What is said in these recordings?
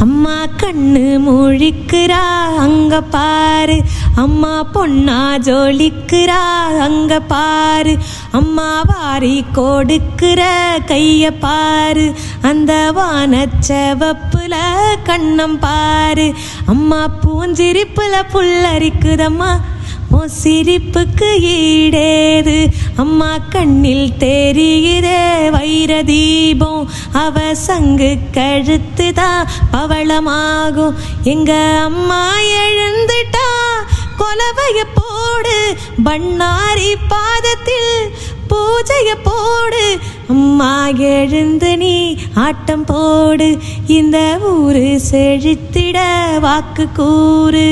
அம்மா கண்ணு முழிக்கிறா அங்க பாரு, அம்மா பொண்ணா ஜொலிக்கிறா அங்க பாரு, அம்மா வாரி கொடுக்கிற கைய பாரு, அந்த வானச்சவப்புல கண்ணம் பாரு, அம்மா பூஞ்சிரிப்புல புல்லரிக்குதம்மா உன் சிரிப்புக்கு ஈடேது, அம்மா கண்ணில் தெரியுதே வைர தீபம், அவ சங்கு கழுத்துதான் பவளமாகும், எங்க அம்மா எழுந்துட்டா கொலவைய போடு, பண்ணாரி பாதத்தில் பூஜைய போடு, அம்மா எழுந்து நீ ஆட்டம் போடு, இந்த ஊரு செழித்திட வாக்கு கூறு,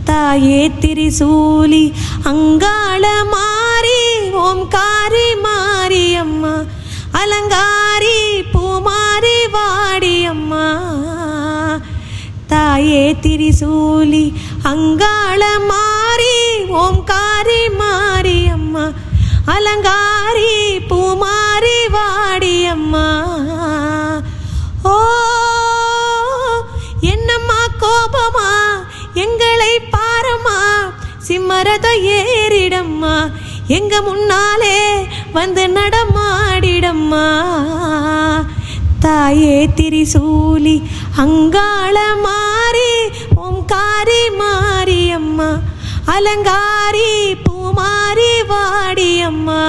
தாயே திரிசூலி அங்காள மாறி ஓம்காரி மாரி அம்மா, அலங்காரி பூமாரி வாடி அம்மா, தாயே திரிசூலி அங்காள மாறி ஓம்காரி மாரி அம்மா, அலங்காரி பூமாரி வாடி அம்மா. ஓ என்னம்மா கோபமா எங்களை பாரம்மா, சிம்மரத ஏறிடம்மா, எங்க முன்னாலே வந்து நடமாடிடம்மா, தாயே திரிசூலி அங்காள மாறி ஓம்காரி மாரி அம்மா, அலங்காரி பூமாரி வாடி அம்மா.